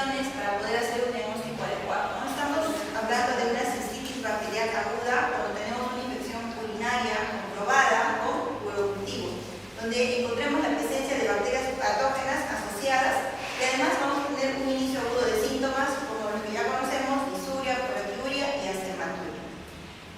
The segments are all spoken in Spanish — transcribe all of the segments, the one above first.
condiciones para poder hacer un diagnóstico adecuado, ¿no? Estamos hablando de una cistitis bacteriana aguda cuando tenemos una infección urinaria comprobada con urocultivo, donde encontremos la presencia de bacterias patógenas asociadas y además vamos a tener un inicio agudo de síntomas como los que ya conocemos: disuria, prolactiuria y acermaturia.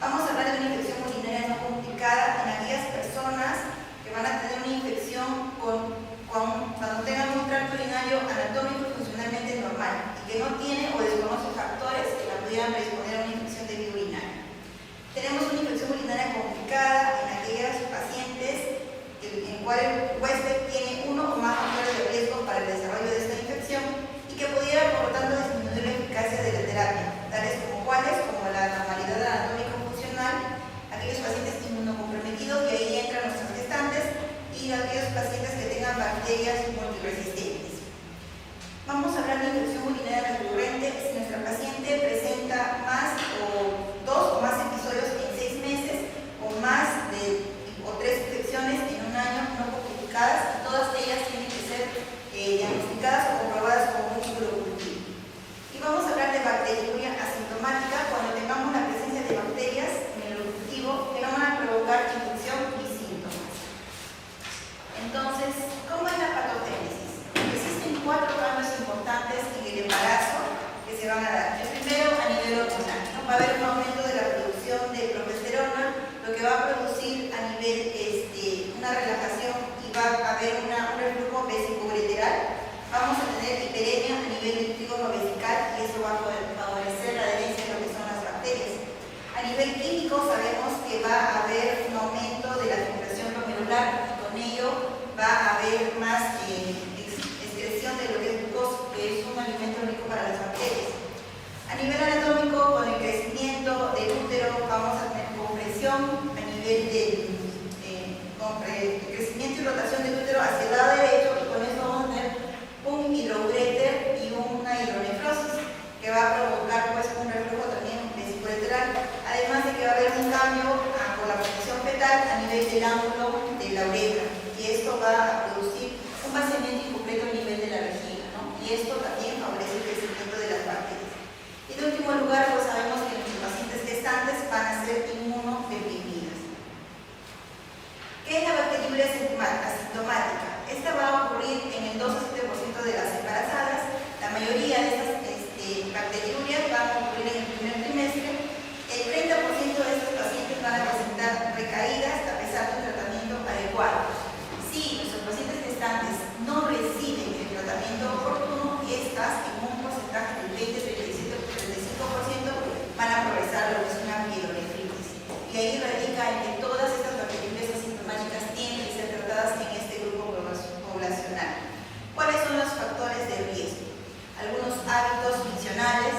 Vamos a hablar de una infección urinaria no complicada en aquellas personas que van a tener una infección cuando tengan un tracto urinario anatómico y funcionalmente normal y que no tiene o desconoce factores que la pudieran predisponer a una infección de vía urinaria. Tenemos una infección urinaria complicada en aquellos pacientes en cual el huésped tiene uno o más factores de riesgo para el desarrollo de esta infección y que pudiera, por lo tanto, disminuir la eficacia de la terapia, tales como la anormalidad anatómica funcional, aquellos pacientes inmunocomprometidos, y ahí entran nuestros gestantes, y aquellos pacientes que tengan bacterias multiresistentes. Vamos a hablar de infección urinaria recurrente si nuestra paciente presenta más o 2 o más episodios en 6 meses o más de 3 infecciones en un año no complicadas, y todas ellas tienen que ser diagnosticadas o comprobadas con un urocultivo. Y vamos a hablar de bacteriuria asintomática cuando tengamos la presencia de bacterias en el urocultivo que no van a provocar infección y síntomas. Entonces, ¿cómo es la patogénesis? Existen 4 cambios importantes en el embarazo que se van a dar. El primero, a nivel hormonal, ¿no? Va a haber un aumento de la producción de progesterona, lo que va a producir a nivel una relajación, y va a haber un reflujo vesico-ureteral. Vamos a tener hiperemia a nivel del trígono vesical, y eso va a favorecer la adherencia de lo que son las bacterias. A nivel químico sabemos que va a haber un aumento de la filtración glomerular, y con ello va a haber más excreción de lo que es glucosa, que es un alimento rico para las bacterias. A nivel anatómico, con el crecimiento del útero vamos a tener compresión a nivel del crecimiento y rotación del útero hacia el lado derecho, y con eso vamos a tener un hidrouréter y una hidronefrosis que va a provocar un reflujo también vesico-ureteral, además de que va a haber un cambio por la posición fetal a nivel del ángulo de la uretra, y esto va a producir un vaciamiento incompleto a nivel de la vejiga, ¿no? Y esto también favorece el crecimiento de las bacterias. Y en último lugar, pues sabemos que nuestros pacientes gestantes van a ser inmunodeprimidas. ¿Qué es la bacteriuria asintomática? Esta va a ocurrir en el 2 a 7% de las embarazadas. La mayoría de estas bacteriurias van a ocurrir en el primer trimestre. El 30% de estos pacientes van a presentar recaídas a pesar de un tratamiento adecuado. Si nuestros pacientes gestantes no reciben el tratamiento oportuno, estas en un porcentaje del 20, 37 o 35% van a progresar lo que es una pielonefritis. Y ahí radica en que todas estas bacteriurias asintomáticas tienen que ser tratadas en este grupo poblacional. ¿Cuáles son los factores de riesgo? Algunos hábitos funcionales,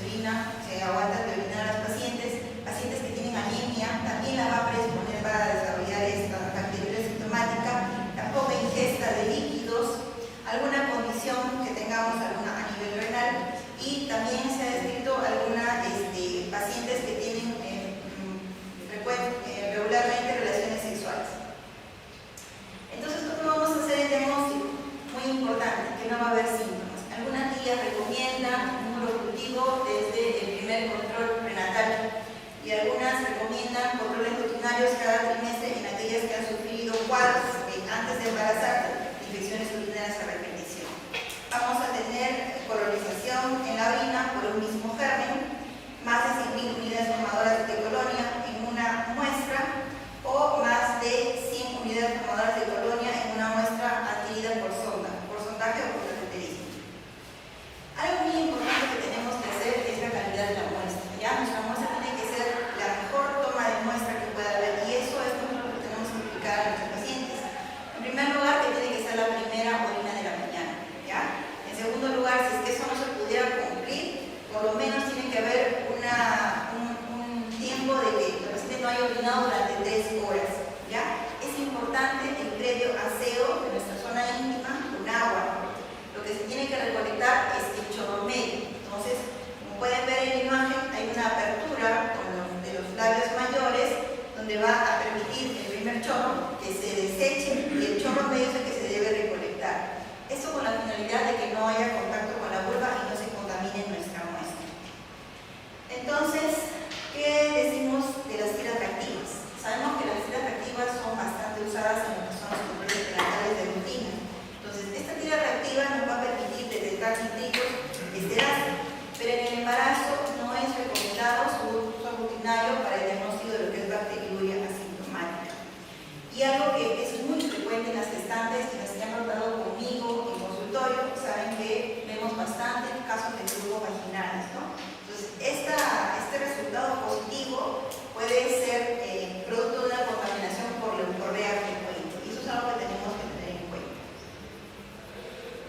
se aguantan de orinar a las pacientes que tienen anemia, también la va a predisponer para desarrollar esta bacteriuria asintomática, la poca ingesta de líquidos, alguna condición que tengamos a nivel renal, y también se ha descrito algunas pacientes que tienen regularmente relaciones sexuales. Entonces, ¿cómo vamos a hacer el diagnóstico? Muy importante, que no va a haber síntomas. Algunas guías recomiendan un urocultivo desde el primer control prenatal, y algunas recomiendan controles rutinarios cada trimestre en aquellas que han sufrido cuadros antes de embarazarse, infecciones urinarias a repetición. Vamos a tener colonización en la orina por un mismo germen, más de 100.000 unidades formadoras de colonia en una muestra, o más de 100 unidades formadoras de colonia en una muestra adquirida por sondaje o por cateterismo. Algo muy importante que tenemos que hacer es la calidad de la muestra. ¿Ya? Nuestra muestra tiene que ser la mejor toma de muestra que pueda haber, y eso es lo que tenemos que explicar a nuestros pacientes. En primer lugar, que tiene que ser la primera orina de la mañana. ¿Ya? En segundo lugar, si es que eso no se pudiera cumplir, por lo menos tiene que haber un tiempo de que el paciente no haya orinado durante 3 horas. ¿Ya? Es importante el previo aseo de nuestra zona íntima con agua. Lo que se tiene que recolectar es el chorro medio. Entonces, como pueden ver en la imagen, hay una apertura de los labios mayores donde va a permitir el primer chorro que se deseche, y el chorro medio es el que se debe recolectar. Esto con la finalidad de que no haya contacto con la vulva y no se Entonces, ¿qué decimos de las tiras reactivas? Sabemos que las tiras reactivas son bastante usadas en lo que son los controles prenatales de rutina. Entonces, esta tira reactiva nos va a permitir detectar nitritos esteráceos, pero en el embarazo no es recomendado su uso rutinario para el diagnóstico de lo que es bacteriuria asintomática. Y algo que es muy frecuente en las gestantes, quienes se han tratado conmigo en consultorio, saben que vemos bastantes casos de flujos vaginales, ¿no? Entonces, este resultado positivo puede ser producto de una contaminación por leucorrea frecuente, y eso es algo que tenemos que tener en cuenta.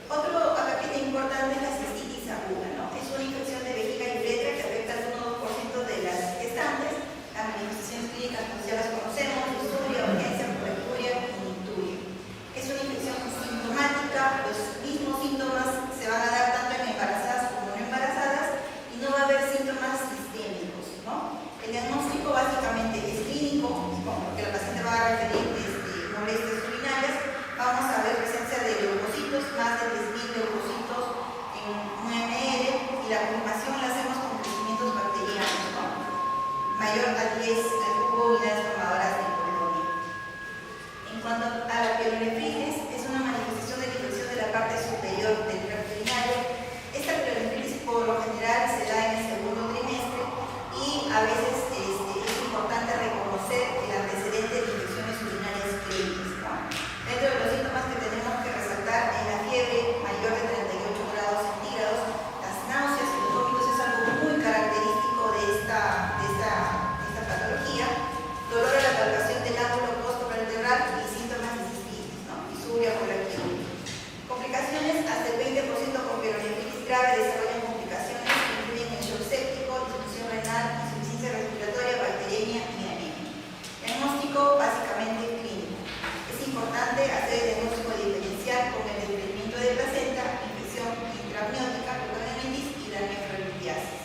Otro agente importante es la cistitis aguda, ¿no? Es una infección de vejiga y uretra que afecta al 1 o 2% de las gestantes. Las manifestaciones clínicas pues ya las conocemos: dysuria, urgencia, prolacturia y nicturia. Es una infección sintomática, los mismos síntomas se van a dar tanto en embarazadas como no embarazadas, y no va a haber síntomas sistémicos, ¿no? El diagnóstico básicamente es clínico, porque la paciente va a referir molestias urinarias. Vamos a ver presencia de leucocitos, más de 10.000 leucocitos en 1 ml, y la confirmación la hacemos con crecimientos bacterianos, ¿no? Mayor a 10 al cubo unidades formadoras de colonia. En cuanto a la pielonefritis, es una manifestación de la infección de la parte superior del tracto urinario. Esta pielonefritis por lo general se da en el segundo trimestre, y a veces es importante reconocer el antecedente de infecciones urinarias previas, ¿no? Dentro de los síntomas que tenemos que resaltar es la fiebre mayor de 38 grados centígrados, las náuseas y los vómitos es algo muy característico de esta patología, dolor a la palpación del ángulo costo-vertebral y síntomas de cistitis, ¿no? Dysuria, prolacturia. Complicaciones: hasta el 20% con pielonefritis grave desarrollan complicaciones que incluyen el shock séptico, disfunción renal, insuficiencia respiratoria, bacteriemia y anemia. Diagnóstico básicamente clínico. Es importante hacer el diagnóstico diferencial con el desprendimiento de placenta, infección intramniótica, protonemitis y la nefrolitiasis.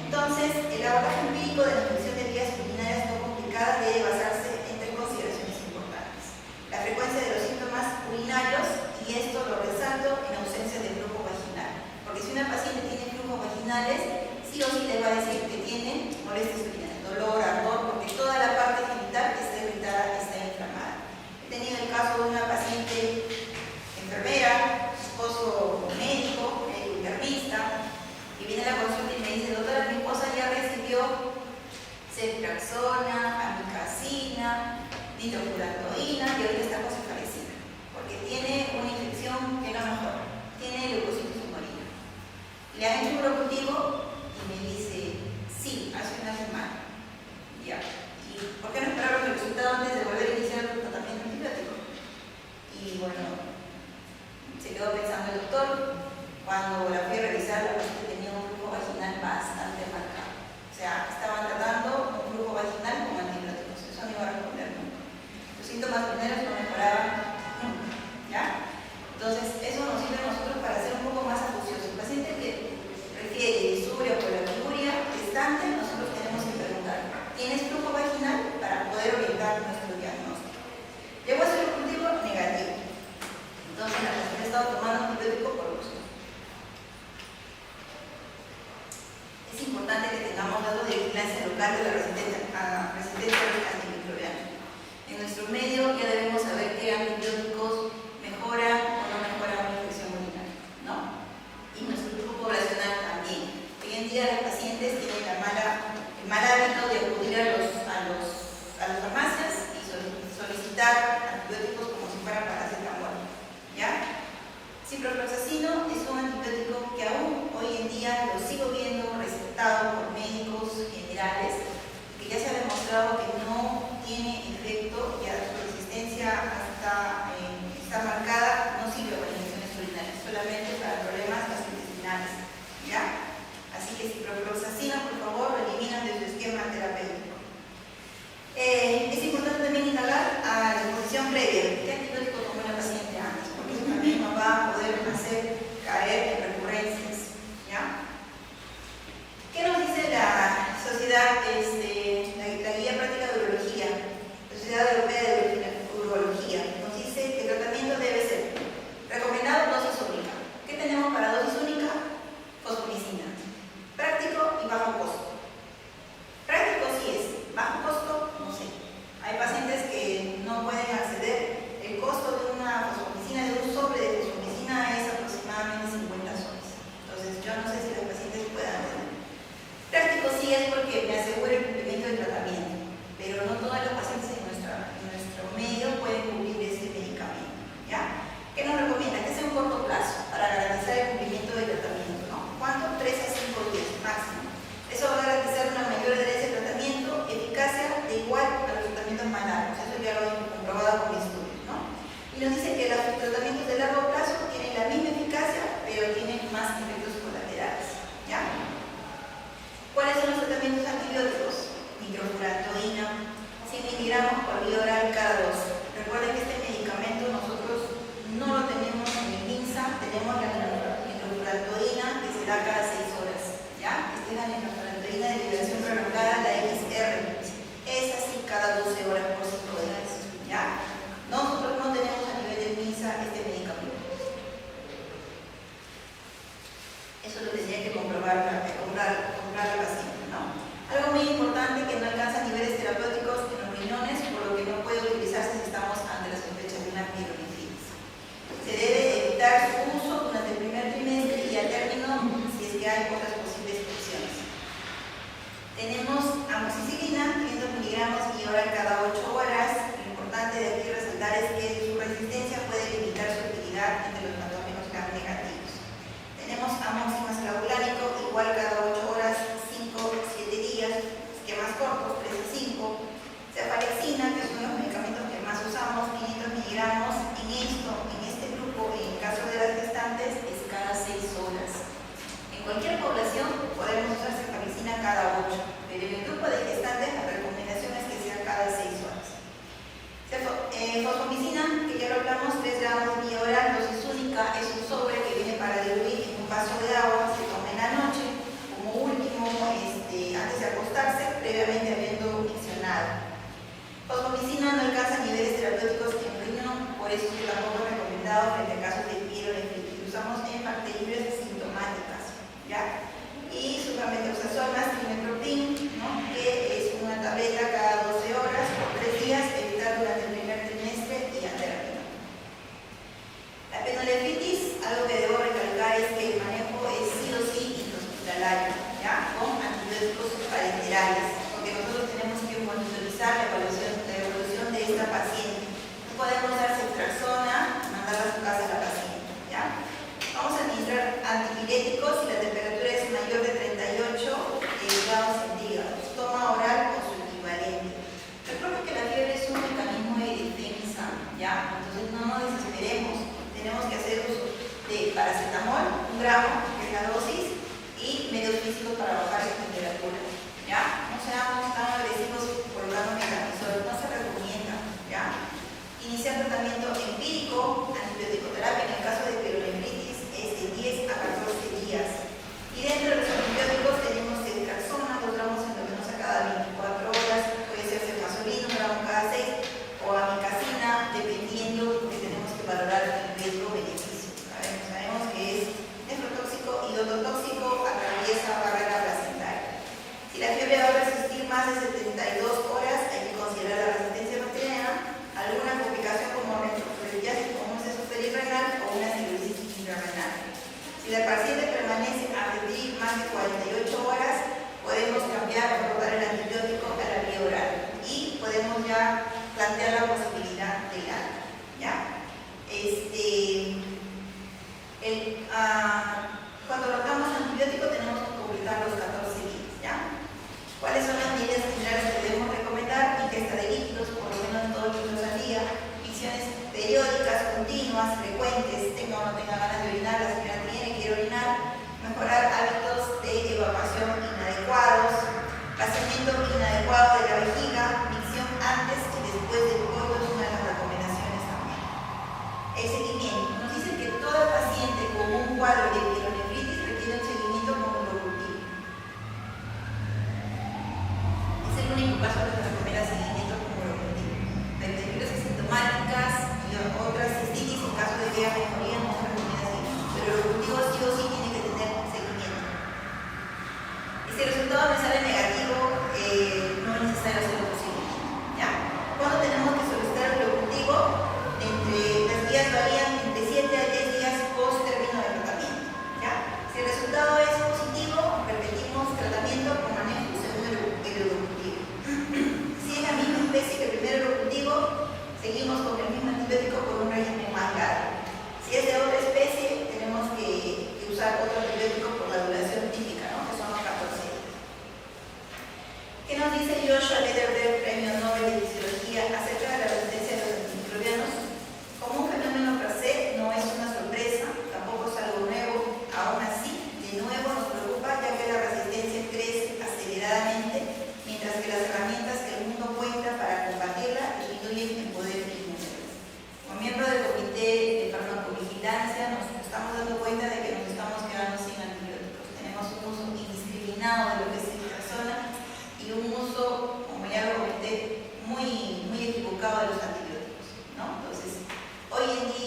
Entonces, el abordaje empírico de la infección de vías urinarias no complicadas debe basarse en 3 consideraciones importantes: la frecuencia de los síntomas urinarios, y esto lo resalto en ausencia de flujo vaginal, porque si una paciente tiene flujos vaginales, sí o sí le va a decir que tiene molestias urinarias, dolor, ardor, porque toda la parte genital está irritada, está inflamada. He tenido el caso de una paciente enfermera, esposo médico, internista, y viene a la consulta y me dice: doctora, mi esposa ya recibió ceftriaxona, amikacina, nitrofurantoína, y ahorita está con cefalexina, porque tiene una infección que no mejora, tiene leucocitos en orina. Le han hecho un urocultivo y me dice: sí, hace una semana. Ya. ¿Y por qué no esperaron el resultado antes de volver a iniciar el tratamiento antibiótico? Y bueno, se quedó pensando el doctor. Cuando la fui a revisar, la paciente tenía un flujo vaginal bastante marcado. O sea, estaban tratando un flujo vaginal con antibióticos. Eso no iba a responder nunca. Los síntomas primeros no mejoraban nunca, ¿ya? Entonces, eso nos sirve a nosotros para ser un poco más acuciosos. El paciente que refiere dysuria o prolacturia gestante, nosotros tenemos que preguntar: ¿tienes flujo vaginal?, para poder orientar nuestro diagnóstico. ¿Llegó a ser el cultivo? Negativo. Entonces, la paciente ha estado tomando antibiótico por gusto. Es importante que tengamos datos de vigilancia local de la resistencia antimicrobiana. En nuestro medio ya debemos saber qué antibióticos mejoran o no mejoran una infección urinaria, ¿no? Y nuestro grupo poblacional también. Hoy en día las pacientes tienen el mal hábito de acudir a las farmacias y solicitar antibióticos como si fueran paracetamol, ¿ya? Ciprofloxacino es un antibiótico que aún hoy en día lo sigo viendo recetado por médicos generales, que ya se ha demostrado que no tiene efecto, ya su resistencia está marcada, no sirve para infecciones urinarias, solamente para problemas gastrointestinales, ¿ya? Así que ciprofloxacino, por favor, lo eliminan de su esquema terapéutico. Es importante también indagar a la exposición previa. ¿Qué antibiótico tomó la paciente antes? Porque eso también nos va a poder hacer vía oral cada 2. Recuerden que este medicamento nosotros no lo tenemos en el MINSA, tenemos la nitrofurantoína que se da cada 6 horas. ¿Ya? Esta es la nitrofurantoína de liberación prolongada, la XR. Es así cada 12 horas por 5 días. ¿Ya? Nosotros no tenemos a nivel del MINSA este medicamento. Eso lo tendría que comprar la paciente, ¿no? Algo muy importante que no alcanza niveles terapéuticos en los riñones, por lo que no puede utilizarse si estamos ante la sospecha de una pielonefritis. Se debe evitar su uso durante el primer trimestre y al término si es que hay otras posibles opciones. Tenemos amoxicilina, 500 miligramos y oral cada 8 horas. Lo importante de aquí resaltar es que su resistencia puede limitar su utilidad entre los patógenos gram negativos. Tenemos amoxicilina clavulánico, igual cada 8 horas, 5-7 días, esquemas cortos, 3 a 5. Cefalexina, que es uno de los medicamentos que más usamos, 500 miligramos. En este grupo, en el caso de las gestantes, es cada 6 horas. En cualquier población podemos usar cefalexina cada 8, pero en el grupo de gestantes la recomendación es que sea cada 6 horas. Fosfomicina, que ya lo hablamos, 3 gramos vía oral, dosis única, es un sobre que viene para diluir en un vaso de agua, se toma en la noche, como último, antes de acostarse, previamente habiendo miccionado. Fosfomicina no alcanza niveles terapéuticos en el riñón, por eso es tampoco recomendado frente a casos de pielonefritis. Lo usamos en bacteriurias asintomáticas, ¿ya? Y su methoxazol más trimmetoprim, ¿no? Que es una tableta cada 12 horas por 3 días, evitar durante el primer trimestre y al término. La pielonefritis, algo que debo recalcar es que el manejo es sí o sí intrahospitalario, ¿ya? Con antibióticos parenterales, porque nosotros tenemos que monitorizar la evolución de esta paciente. No podemos dar ceftriaxona y mandarla a su casa a la paciente, ¿ya? Vamos a administrar antipiréticos si la temperatura es mayor de 38 grados centígrados, toma oral o su equivalente. Recuerden que la fiebre es un mecanismo de defensa, ¿ya? Entonces no nos desesperemos, tenemos que hacer uso de paracetamol, 1 gramo, que es la dosis, y medios físicos para bajar la temperatura, ¿ya? No seamos tan agresivos colocando mecamizol, no se recomienda, ¿ya? Iniciar tratamiento empírico, antibiótico-terapia en el caso de pielonefritis es de 10 a 14 días. Y dentro de los antibióticos tenemos ceftriaxona, 2 gramos endovenosa cada 24 horas, puede ser cefazolina, 1 gramo cada 6, o amicacina, dependiendo, porque tenemos que valorar el riesgo-beneficio. Sabemos que es nefrotóxico y ototóxico, atraviesa barrera placentaria. Si la fiebre va a resistir más de 72 horas, hay que considerar la resistencia bacteriana, alguna complicación como nefroflebitis, como un exceso perirenal o una cirrosis intrarrenal. Si la paciente permanece a requerir más de 48 horas, podemos cambiar o rotar el antibiótico a la vía oral y podemos ya plantear la posibilidad de alta, ¿ya? Cuando rotamos antibiótico tenemos que completar los 14 días, ¿ya? ¿Cuáles son las medidas generales que debemos recomendar? Ingesta de líquidos, por lo menos 2 litros al día, micciones periódicas, continuas, frecuentes, tenga o no tenga ganas de orinar, la señora quiere orinar, mejorar hábitos de evacuación inadecuados, vaciamiento inadecuado de la vejiga, micción antes y después del coito es una de las recomendaciones también. El seguimiento. Nos dicen que toda paciente con un cuadro de pielonefritis requiere un seguimiento monolocutivo. Es el único caso que se recomienda seguimiento monolocutivo. Bacterias asintomáticas y otras cistitis, en caso de que haya mejoría, no se recomienda seguimiento. Pero el locutivo sí o sí tiene que tener seguimiento. Y si el resultado me sale negativo, no es necesario hacer otro seguimiento, ¿ya?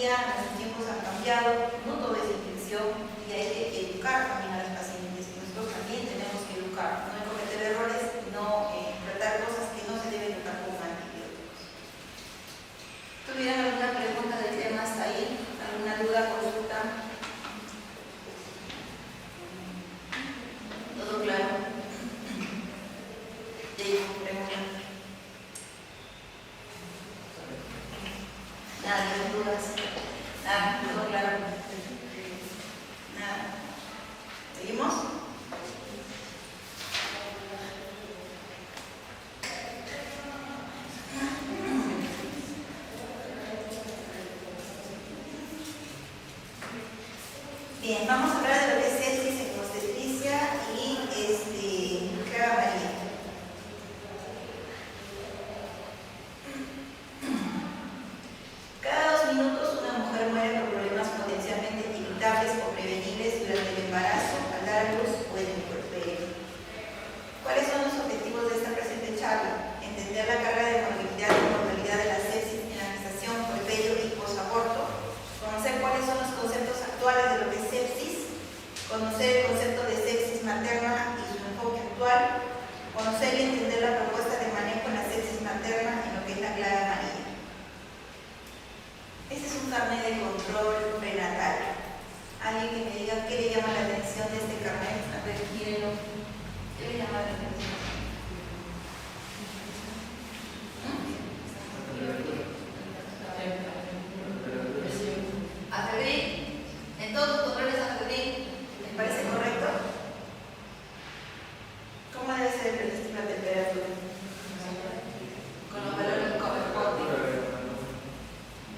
día los tiempos han cambiado, no todo es infección y hay que educar también a los pacientes. Nosotros también tenemos que educar, no cometer errores, no tratar cosas que no se deben tratar con antibióticos. ¿Tuvieran alguna pregunta del tema hasta ahí? ¿Alguna duda, consulta? ¿Todo claro? Pregunta. Nada, ¿tienes dudas? Nada, todo claro. Nada. ¿Seguimos? Bien, vamos a hablar de lo que es sepsis en obstetricia y clara amarilla. Cada 2 minutos una mujer muere por problemas potencialmente evitables o prevenibles durante el embarazo, al dar a luz o en el puerperio. ¿Cuáles son los objetivos de esta presente charla? Entender la carga de morbilidad y mortalidad de la sepsis en la gestación, puerperio y posaborto, conocer cuáles son los conceptos actuales de lo que es sepsis, conocer el concepto de sepsis materna y su enfoque actual, conocer y entender la propuesta de manejo en la sepsis materna en lo que es la clave amarilla. Este es un carnet de control prenatal. Alguien que me diga qué le llama la atención de este carnet. A ver, mírenlo. ¿Qué le llama la atención? ¿A febril? ¿En todos los controles a febril? ¿Les parece correcto? ¿Cómo debe ser el registro de la temperatura? Con los valores correspondientes.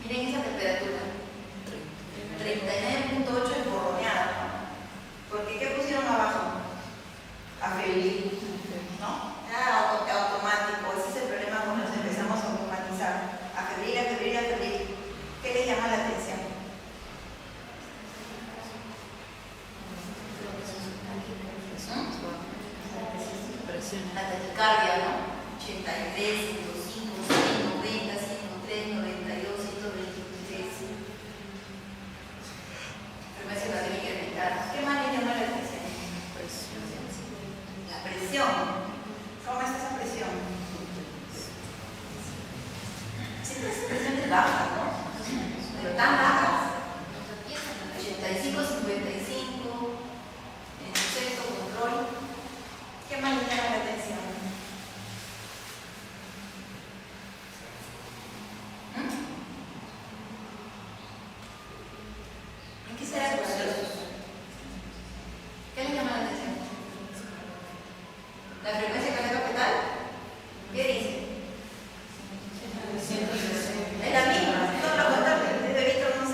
Miren esa temperatura, 39.8 emborroneada, ¿no? Porque ¿qué pusieron abajo? A febril, ¿no? Nada automático, ese es el problema cuando nos empezamos a automatizar. A febril, a febril, a febril. ¿Qué les llama la atención? La taquicardia, ¿no? 83, 105, 190, 103, 92, 123. Frecuencia cardíaca incrementada. ¿Qué más le llama la atención? La presión. ¿Cómo está esa presión? Siempre esa presión es baja, ¿no? Pero tan baja. 85, 55. En el sexto control. ¿Qué más le llama la atención? ¿En qué será el proceso? ¿Qué le llama la atención? ¿La frecuencia cardíaca fetal? ¿Qué dice? Es la misma, no lo contamos, el bebito no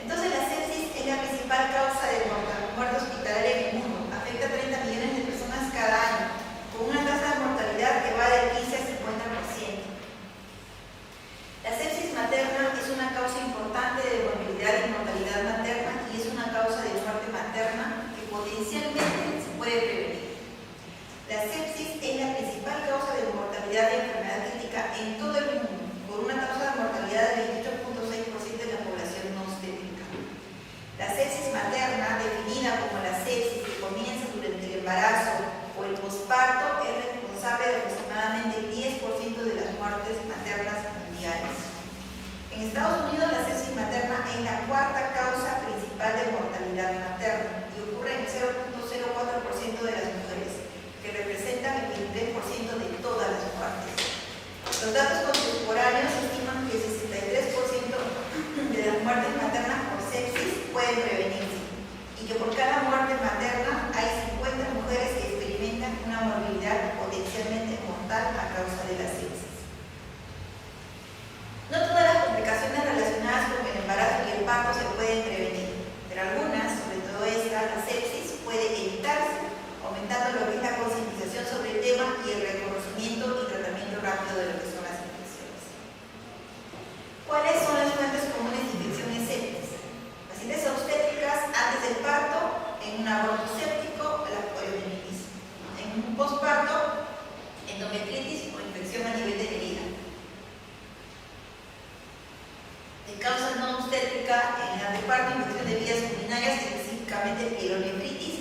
Entonces, la sepsis es la principal causa de muerte hospitalaria en el mundo. Afecta a 30 millones de personas cada año, con una tasa de mortalidad que va del 15 al 50%. La sepsis materna es una causa importante de morbilidad y mortalidad materna y es una causa de muerte materna que potencialmente se puede prevenir. La sepsis es la principal causa de mortalidad y enfermedad crítica en todo el mundo, con una tasa de mortalidad del 28.6% de la población no obstétrica. La sepsis materna, definida como la sepsis que comienza durante el embarazo o el posparto, es responsable de aproximadamente el 10% de las muertes maternas mundiales. En Estados Unidos, la sepsis materna es la cuarta causa principal de mortalidad materna y ocurre en el 0.04% de las mujeres, que representan el 23% de todas las muertes. Los datos contemporáneos estiman que el 63% de las muertes maternas por sepsis pueden prevenirse y que por cada muerte materna hay 50 mujeres que experimentan una morbilidad potencialmente mortal a causa de la sepsis. No todas las complicaciones relacionadas con el embarazo y el parto se pueden prevenir, pero algunas, sobre todo esta, la sepsis, puede evitarse aumentando lo que es la concientización sobre el tema y el reconocimiento y tratamiento rápido de lo que son las infecciones. ¿Cuáles son las fuentes comunes de infecciones sepsis? Pacientes obstétricas antes del parto, en un aborto séptico, la poliomielitis. En un posparto, endometritis o infección a nivel de la herida. De causa no obstétrica, en el anteparto, infección de vías urinarias, específicamente pielonefritis,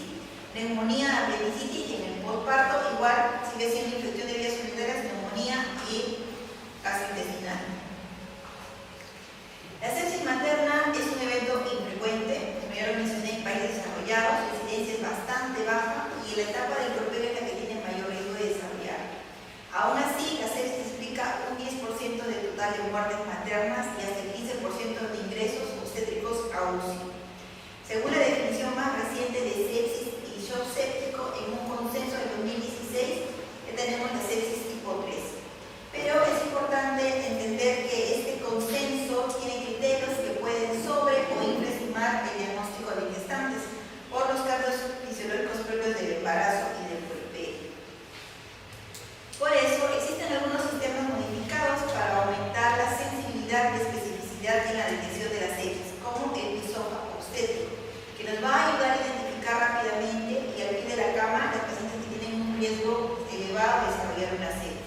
neumonía, apendicitis, y en el posparto igual sigue siendo infección de vías urinarias, neumonía y gastrointestinal. La sepsis materna es un evento infrecuente, como ya lo mencioné, en países desarrollados, su incidencia es bastante baja y la etapa del puerperio es la que tiene mayor riesgo de desarrollar. Aún así, la sepsis explica un 10% del total de muertes maternas y hasta el 15% de ingresos obstétricos a UCI. Según la definición más reciente de sepsis y shock séptico en un consenso del 2016, ya tenemos la sepsis tipo 3. Pero es importante entender que este consenso tiene criterios que pueden sobre o infraestimar el diagnóstico de gestantes por los cambios fisiológicos propios del embarazo y del puerperio. Por eso, existen algunos sistemas modificados para aumentar la sensibilidad y especificidad en la detección de la sepsis, como el PISOFA obstétrico, que nos va a ayudar a identificar rápidamente y al pie de la cama las pacientes que tienen un riesgo elevado de desarrollar una sepsis.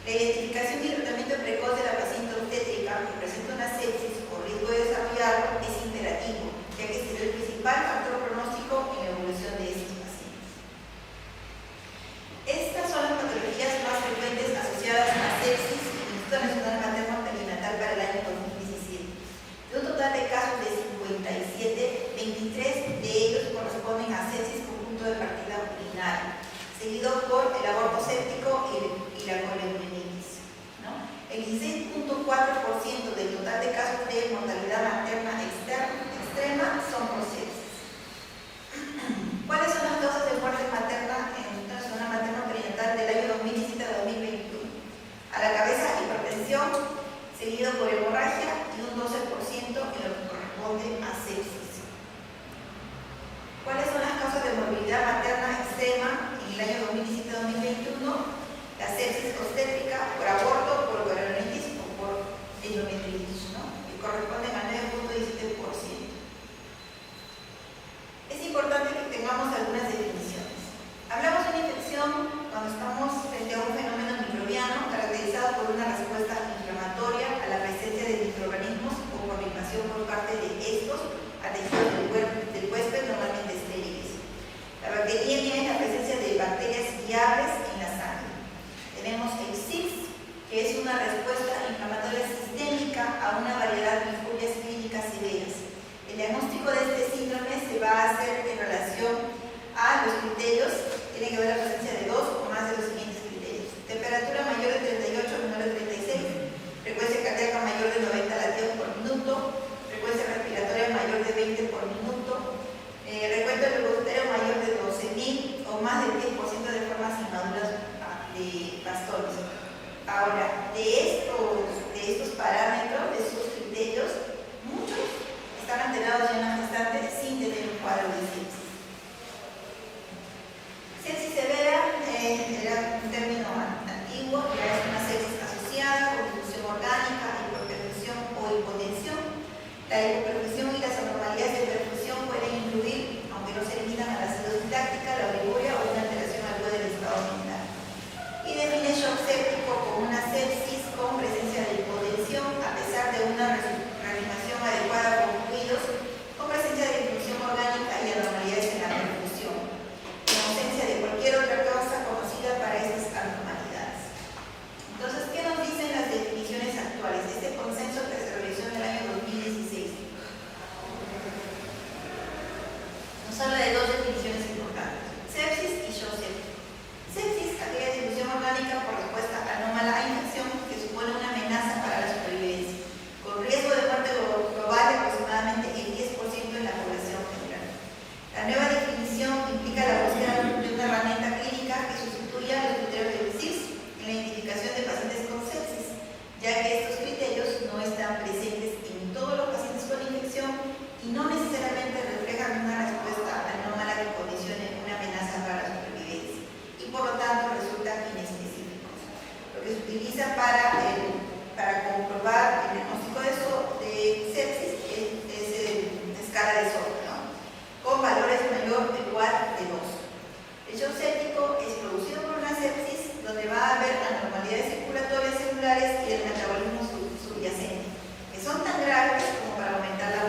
La identificación y tratamiento precoz de la paciente obstétrica que presenta una sepsis o riesgo de desarrollarlo es imperativo, ya que será el principal factor pronóstico en la evolución de estos pacientes. Estas son las patologías más frecuentes asociadas a la sepsis en el Instituto Nacional Materno Perinatal para el año 2017. De un total de casos de 57, 23 de ellos corresponden a sepsis con punto de partida urinario, seguido por el aborto séptico y la poliomielitis, ¿no? El 16.4% del total de casos de mortalidad materna extrema son por sepsis. ¿Cuáles son las causas de muerte materna en el Nacional Materno Perinatal del año 2017 a 2021? A la cabeza, hipertensión, seguido por hemorragia y un 12% en lo que corresponde a sepsis. ¿Cuáles son las causas de morbilidad materna extrema en el año 2017-2021? La sepsis obstétrica por aborto, por poliomielitis o por endometritis, ¿no? Que corresponden al 9.17%. Es importante que tengamos algunas definiciones. Hablamos de una infección cuando estamos frente a un fenómeno microbiano caracterizado por una respuesta inflamatoria a la presencia de microorganismos o por la invasión por parte de estos a tejidos del huésped normalmente estériles. La bacteriemia es la presencia de bacterias viables en la sangre. Tenemos el SIX, que es una respuesta inflamatoria sistémica a una variedad de injurias clínicas severas. El diagnóstico de este síndrome se va a hacer en relación a los criterios. Tiene que ver la presencia de dos o más de los siguientes criterios: temperatura mayor de 38, menor de 36, frecuencia cardíaca mayor de 90 latidos por minuto, frecuencia respiratoria mayor de 20 por minuto, recuento leucocitario mayor de 12.000 o más del 10% de formas inmaduras de bastones. Ahora, de estos parámetros, de estos criterios, muchos están La hipoperfusión y las anormalidades de perfusión pueden incluir, aunque no se limitan a la acidosintáctica, la oliguria o una alteración aguda del estado mental. Y define shock séptico como una sepsis con presencia de hipotensión a pesar de una reanimación adecuada con fluidos, con presencia de disfunción orgánica y anormalidades en la perfusión, en ausencia de cualquier otra causa conocida para estas anormalidades. Entonces, ¿qué nos dicen las definiciones actuales? Este consenso que se realizó en el año 2016 nos habla de dos definiciones importantes: sepsis y shock séptico. Sepsis, aquella disfunción orgánica por respuesta anómala a infección que supone una amenaza para la supervivencia, con riesgo de muerte global de aproximadamente el 10% en la población general. La nueva definición implica la búsqueda de una herramienta clínica que sustituya los criterios del CIS en la identificación de pacientes con sepsis, ya que estos criterios no están presentes en todos los pacientes con infección y no necesariamente reflejan una respuesta anómala que condicione una amenaza para la supervivencia, y por lo tanto resultan inespecíficos. Lo que se utiliza para comprobar el diagnóstico de sepsis es la escala de SOFA, ¿no? Con valores mayor o igual de 2. El shock séptico es producido por una sepsis donde va a haber anormalidades circulatorias celulares y el metabolismo subyacente, que son tan graves como para aumentar la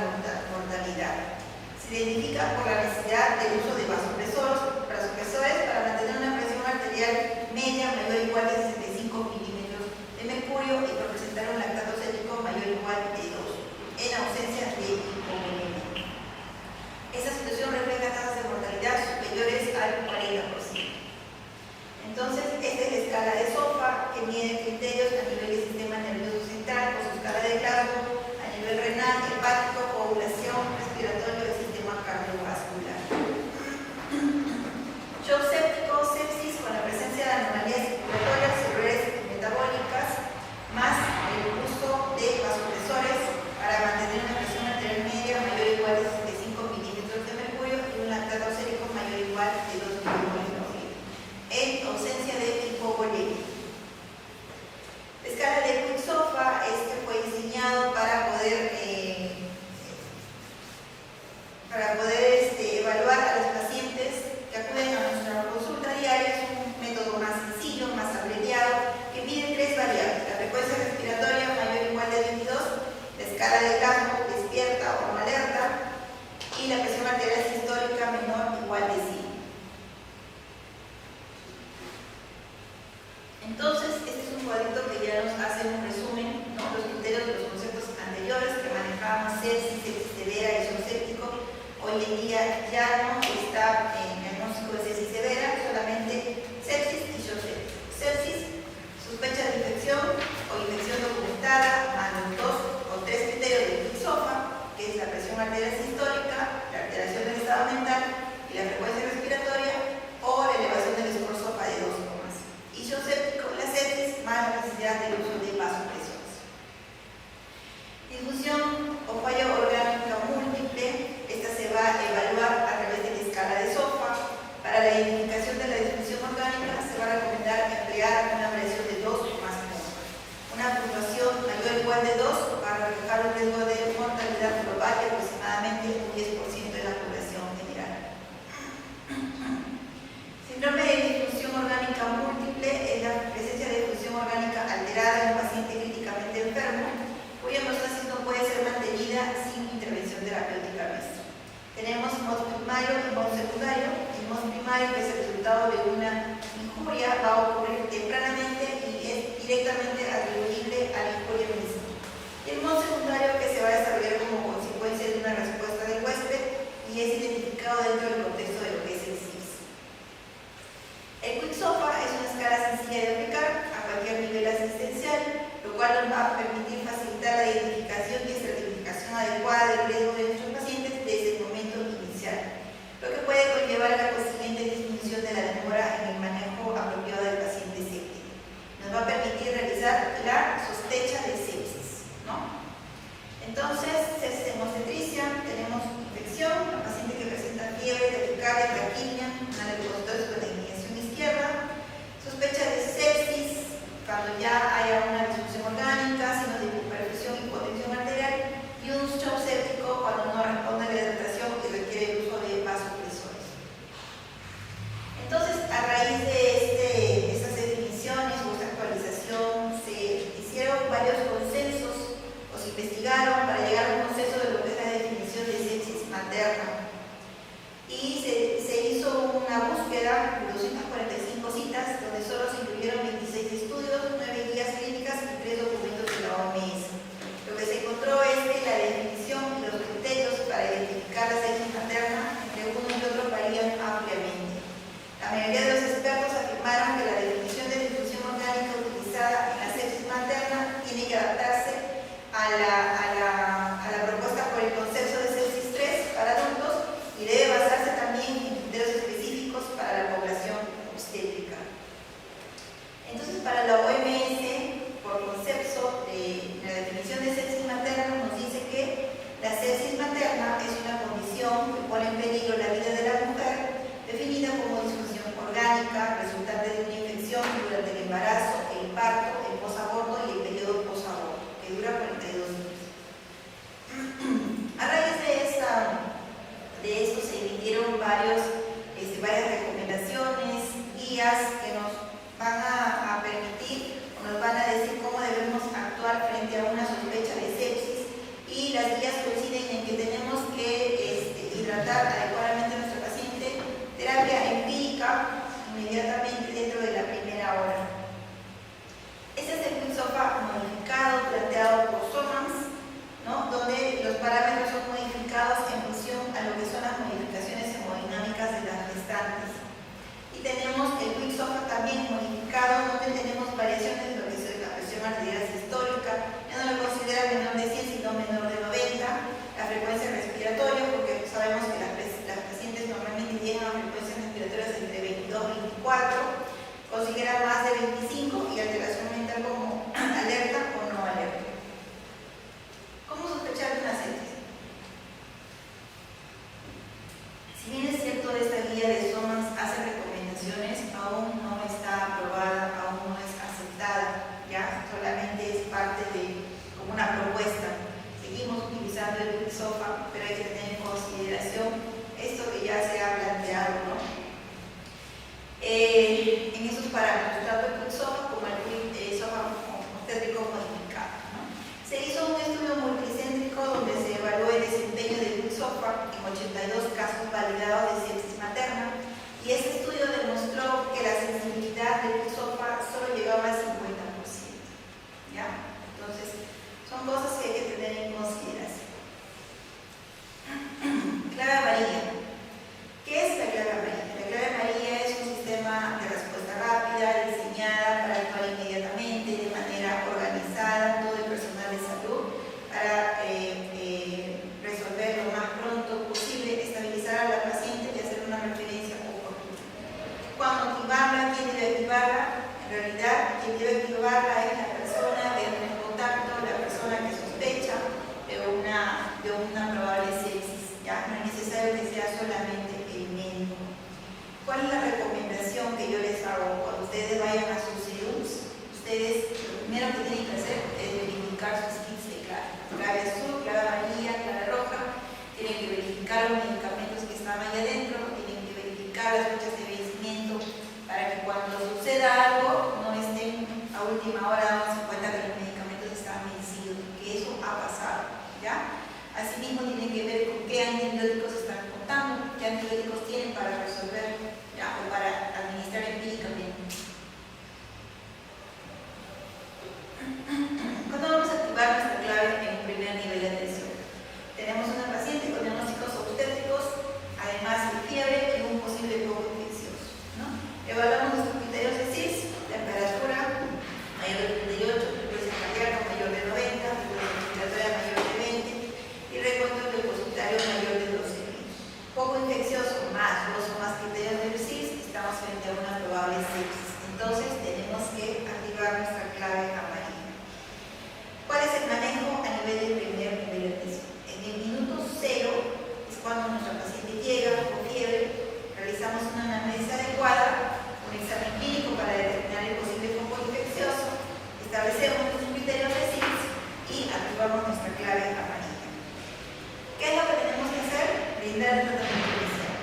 mortalidad. Se identifica por la necesidad del uso de vasopresores para mantener una presión arterial media mayor o igual de 65 milímetros de mercurio y por presentar un lactato séptico mayor o igual de 2, en ausencia de hipovolemia. Esta situación refleja tasas de mortalidad superiores al 40%. Entonces, esta es la escala de SOFA, que mide criterios a nivel del sistema nervioso central, con su escala de Glasgow, a nivel renal, hepático, coagulación, respiratorio y sistema cardiovascular. Shock séptico, sepsis con la presencia de anomalías circulatorias, celulares y metabólicas, más el uso de vasopresores para mantener una presión arterial media mayor o igual de 65 milímetros de mercurio y un lactato sérico mayor o igual de 2 milímetros en ausencia de hipovolemia. La escala de Quick-SOFA fue diseñado para poder evaluar a los pacientes que acuden a nuestra consulta diaria. Es un método más sencillo, más abreviado, que mide tres variables: la frecuencia respiratoria mayor o igual de 22, la escala de Glasgow despierta o no alerta, y la presión arterial sistólica menor o igual de 100. Entonces, este es un cuadrito que ya nos hace un resumen, ¿no? Los criterios de los conceptos anteriores que manejábamos: sepsis, sepsis severa y shock séptico. Hoy en día ya no está en el diagnóstico de sepsis severa, solamente sepsis y shock séptico. Sepsis, sospecha de infección o infección documentada, más los 2 o 3 criterios de Quick-SOFA, que es la presión arterial sistólica, la alteración del estado mental y la frecuencia respiratoria, o la elevación del score SOFA de 2 o más. Y shock séptico, la sepsis, más la necesidad del uso de vasopresores. Disfunción o falla orgánica múltiple. Esta se va a evaluar a través de la escala de SOFA. Para la identificación de la disfunción orgánica se va a recomendar emplear una variación de 2 o más puntos. Una puntuación mayor o igual de 2 va a reflejar un riesgo de mortalidad global de aproximadamente un 10% de la población general. Síndrome de disfunción orgánica múltiple es la presencia de disfunción orgánica alterada en un paciente críticamente enfermo, cuya hemostasis no puede ser mantenida sin intervención terapéutica nuestra. Tenemos modo primario y modo secundario. El modo primario, que es el resultado de una injuria, va a ocurrir tempranamente y es directamente atribuible a la injuria misma. Y el modo secundario, que se va a desarrollar como consecuencia de una respuesta del huésped y es identificado dentro del contexto de lo que es el CIS. El Quick-SOFA es una escala sencilla de aplicar a cualquier nivel asistencial, lo cual nos va a permitir facilitar la identificación y estratificación adecuada del riesgo de nuestros pacientes desde el momento inicial, lo que puede conllevar a la consiguiente disminución de la demora en el manejo apropiado del paciente séptico. Nos va a permitir realizar la sospecha de sepsis, ¿no? Entonces, sepsis hemocetricia, tenemos infección, la paciente que presenta fiebre, taquicardia, taquimia, una leucocitosis con la inclinación izquierda, sospecha de sepsis cuando ya haya una disfunción orgánica, signos de hipoperfusión, hipotensión arterial y un shock tratar adecuadamente a nuestra paciente, terapia empírica inmediatamente dentro de la primera hora. Este es el QIC-SOFA modificado, planteado por Somans, ¿no? Donde los parámetros son modificados en función a lo que son las modificaciones hemodinámicas de las gestantes. Y tenemos el QIC-SOFA también modificado, donde tenemos variaciones de lo que es la presión arterial sistólica, ya no lo considera menor de 100 sino menor de 90, la frecuencia respiratoria, porque sabemos que las pacientes normalmente llegan a frecuencias respiratorias entre 22 y 24, considera más de 25 y alteración mental como alerta o no alerta. ¿Cómo sospechar de una sepsis? Si bien es cierto, esta guía de Somans hace recomendaciones, aún no está aprobada, aún no es aceptada, ya solamente es parte de como una propuesta. Seguimos utilizando el QIC-SOFA, pero hay que tener en consideración esto que ya se ha planteado, ¿no? En esos parámetros, tanto el QIC-SOFA como el QIC-SOFA obstétrico modificado, ¿no? Se hizo un estudio multicéntrico donde se evaluó el desempeño del QIC-SOFA en 82 casos validados de sepsis materna, y ese estudio demostró que la sensibilidad del QIC-SOFA solo llegaba al 50%, ¿ya? Entonces, son cosas que hay que tener en consideración. Clave amarilla. ¿Qué es la clave amarilla? La clave amarilla es un sistema de respuesta rápida, diseñada para actuar inmediatamente, de manera organizada, todo el personal de salud, para resolver lo más pronto posible, estabilizar a la paciente y hacer una referencia oportuna. ¿Cuándo activarla? ¿Quién debe activarla? En realidad, quien debe activarla es la persona de contacto, la persona que sospecha de una probable sepsis. Ya no es necesario que sea solamente el médico. ¿Cuál es la recomendación que yo les hago? Cuando ustedes vayan a sus CEUs, ustedes lo primero que tienen que hacer es verificar sus kits de clave. Clave azul, clave amarilla, clave roja. Tienen que verificar los medicamentos que están ahí adentro, tienen que verificar las fechas de vencimiento para que cuando suceda algo no estén a última hora dándose cuenta que los medicamentos están vencidos, que eso ha pasado, ¿ya? Asimismo tienen que ver con qué antibióticos están contando, qué antibióticos tienen para resolver, ¿ya? O para administrar empíricamente. ¿Cuándo vamos a activar nuestra clave en un primer nivel de atención? Tenemos una paciente con diagnósticos obstétricos, además de fiebre y un posible foco infeccioso, ¿no? Evaluamos nuestros criterios de CIS, temperatura mayor de 38, frecuencia cardíaca mayor de 90, frecuencia respiratoria mayor de 20 y recuento depositario mayor de 12.000. Foco infeccioso más 2 o más criterios del CIS, estamos frente a una probable sepsis. Entonces tenemos que activar nuestra clave amarilla. ¿Cuál es el manejo a nivel del primer nivel de atención? En el minuto 0 es cuando nuestra paciente llega con fiebre, realizamos una anamnesis adecuada, un examen clínico para determinar el posible foco infeccioso, establecemos nuestros criterios de CIS y activamos nuestra clave amarilla. ¿Qué es lo que tenemos que hacer? Brindar el tratamiento inicial.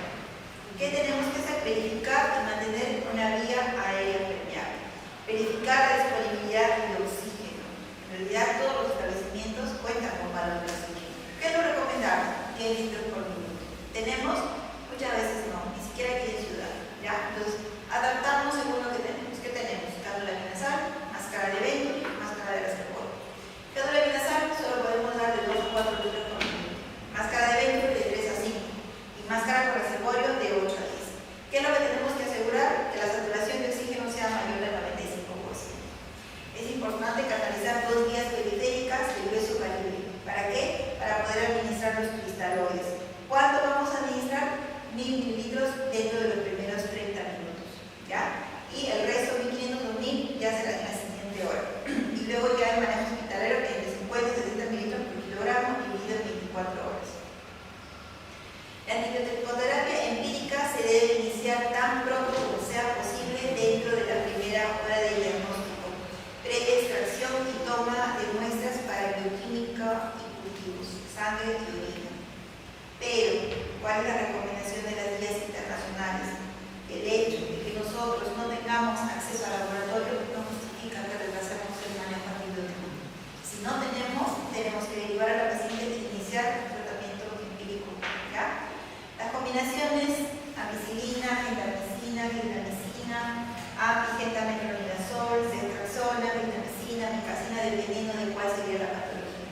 ¿Qué tenemos que hacer? Verificar y mantener una vía aérea permeable. Verificar la disponibilidad de oxígeno. En realidad todos los establecimientos cuentan con valor de oxígeno. ¿Qué es lo recomendable? 10 litros por minuto. ¿Tenemos? Muchas veces no, ni siquiera aquí en ciudad, ¿ya? Entonces, adaptamos según lo que tenemos. ¿Qué tenemos? Cánula nasal, máscara de vento y máscara de reservorio. Cánula nasal solo podemos dar de 2 a 4 litros por minuto. Máscara de vento de 3 a 5. Y máscara con reservorio de 8 a 10. ¿Qué es lo que tenemos que asegurar? Que la saturación de oxígeno sea mayor del 95%. Es importante canalizar 2 vías periféricas de grueso calibre. ¿Para qué? Para poder administrar los cristaloides. ¿Cuánto vamos a administrar? 1000 mililitros dentro de los primeros 30 minutos, ¿ya? Y el resto, 1500 o 1000, ya será en la siguiente hora. Y luego ya el manejo hospitalario entre 50 y 60 mililitros por kilogramo dividido en 24 horas. La antibioticoterapia empírica se debe iniciar tan pronto como sea posible dentro de la primera hora del diagnóstico, previa extracción y toma de muestras para bioquímica y cultivos, sangre y orina. Pero, ¿cuál es la recomendación de las guías internacionales? El hecho de que nosotros no tengamos acceso al laboratorio no justifica que retrasemos el manejo antibiótico. Si no tenemos que derivar a la paciente e iniciar un tratamiento empírico, ¿ya? La combinaciones: ampicilina, gentamicina, clindamicina, gentamicronidazol, ceftriaxona, vitamicina, micacina, dependiendo de cuál sería la patología.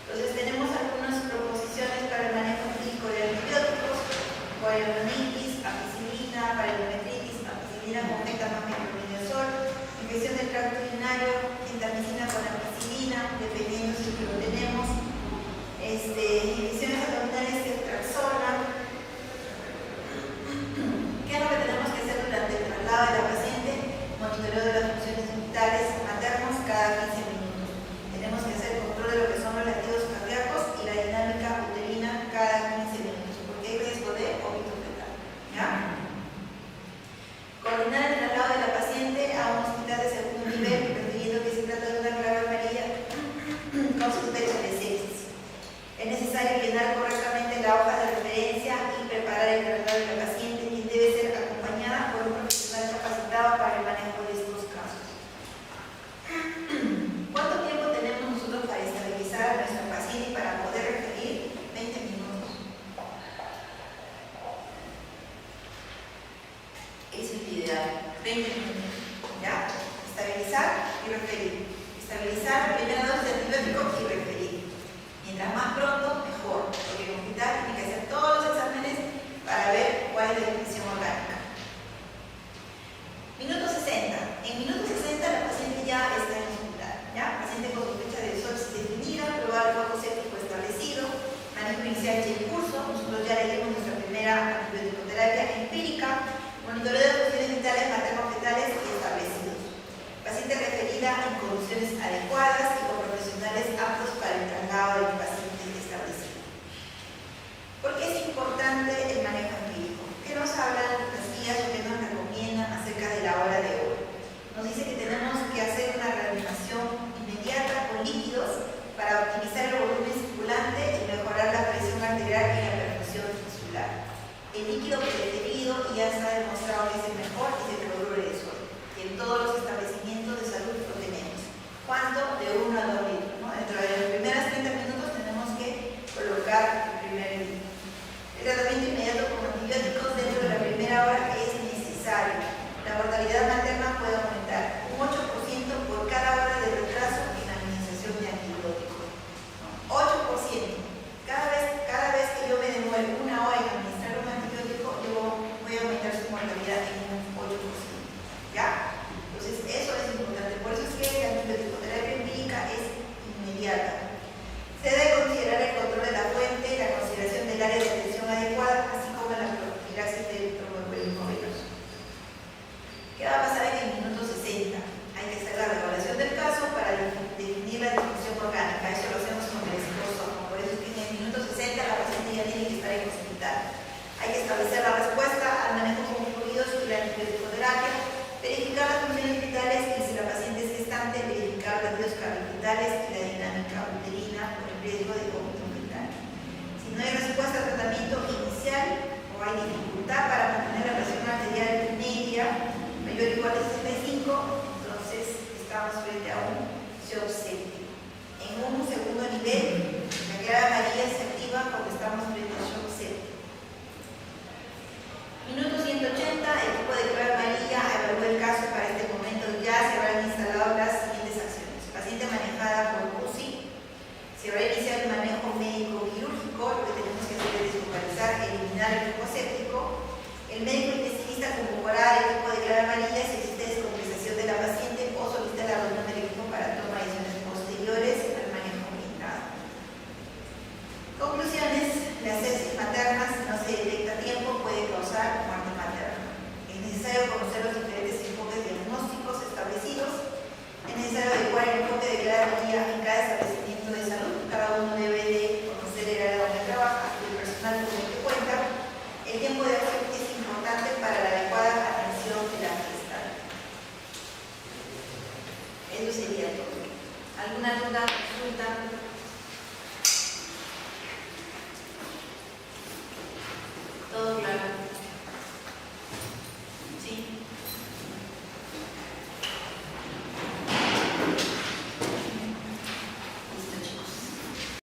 Entonces tenemos algunas proposiciones para el manejo clínico de antibióticos: poliomelitis, ampicilina, parodometritis, ampicilina con gentamicronidazol, infección del tracto urinario, gentamicina con ampicilina, dependiendo si lo tenemos, infecciones abdominales, ceftriaxona. ¿Qué es lo que tenemos que hacer durante el traslado de la paciente? Monitoreo de las funciones vitales maternas cada 15 minutos. Tenemos que hacer control de lo que son los latidos cardíacos y la dinámica uterina cada 15 minutos, porque hay riesgo de óbito fetal. ¿Ya? Coordinar el traslado de la paciente a un hospital de segundo nivel, prefiriendo que se trata de una grave amarilla con sospecha de sepsis. Es necesario llenar correctamente la hoja de referencia y preparar el traslado de la paciente, quien debe ser acompañada por un profesional capacitado para el manejo de estos casos. ¿Cuánto tiempo tenemos nosotros para estabilizar a nuestra paciente y para poder referir? 20 minutos. Eso es lo ideal, 20 minutos. ¿Ya? Estabilizar y referir. Estabilizar, primera dosis de antibiótico y referir. Mientras más pronto, mejor, porque el hospital tiene que hacer todos los exámenes para ver cuál es la infección orgánica. Minuto 60. En minuto 60 la paciente ya está en el hospital. ¿Ya? Paciente con sospecha de sepsis definida, probable foco séptico establecido, manejo inicial y en curso. Nosotros ya le dimos nuestra primera antibiótico-terapia empírica, monitoreo de funciones vitales materno-fetales y establecidos. Paciente referida en condiciones adecuadas y con profesionales aptos para el traslado del paciente establecido. ¿Por qué es importante el manejo empírico? ¿Qué nos hablan las guías o qué nos recomiendan acerca de la hora de oro? Nos dice que tenemos que hacer una reanimación inmediata con líquidos para optimizar el volumen circulante y mejorar la presión arterial y la perfusión tisular. El líquido preferido ya se ha demostrado que es el mejor, es el cloruro de sodio. En todos los establecimientos de salud lo tenemos. ¿Cuánto? De 1 a 2 litros. ¿No? Dentro de los primeros 30 minutos tenemos que colocar el primer litro. El tratamiento inmediato con antibióticos dentro de la primera hora es necesario. La mortalidad materna puede aumentar un 8% por cada hora de retraso en la administración de antibióticos. 8%. Cada vez que yo me demore una hora en administrar un antibiótico, yo voy a aumentar su mortalidad en un 8%. ¿Ya? Entonces, eso es importante. Por eso es que la antibiótico-terapia empírica es inmediata. Se debe considerar el control de la fuente, la consideración del área de atención adecuada, así como la profilaxis del tromboembolismo venoso. ¿Qué va a pasar en el minuto 60? Hay que hacer la regulación del caso para definir la difusión orgánica. Eso lo hacemos con el esposo. Por eso es que en el minuto 60 la paciente ya tiene que estar en el hospital. Hay que establecer la respuesta al manejo con fluidos y la antibiótico-terapia, verificar las funciones vitales y si la paciente es gestante, verificar los latidos cardiovirales y la dinámica uterina por el riesgo de óbito fetal. Si no hay respuesta al tratamiento inicial o hay dificultad para mantener la presión arterial media mayor o igual a 65, entonces estamos frente a un shock séptico. En un segundo nivel, la clave amarilla se activa cuando estamos frente a shock séptico. Minuto 180, equipo de clave amarilla evalúa el caso. Para este momento ya se habrán instalado las siguientes acciones. Paciente manejada por UCI. Se habrá iniciado el manejo médico quirúrgico. Lo que tenemos que hacer es desfocalizar, eliminar el foco séptico. El médico intensivista convocará al equipo de clave amarilla si existe descompensación de la paciente o solicita la reunión del equipo para tomar decisiones posteriores al manejo blindado. Conclusiones: la sepsis materna, si no se detecta a tiempo, puede causar muerte materna. Es necesario conocer los diferentes enfoques diagnósticos establecidos. Es necesario adecuar el enfoque de cada día en cada establecimiento de salud. Cada uno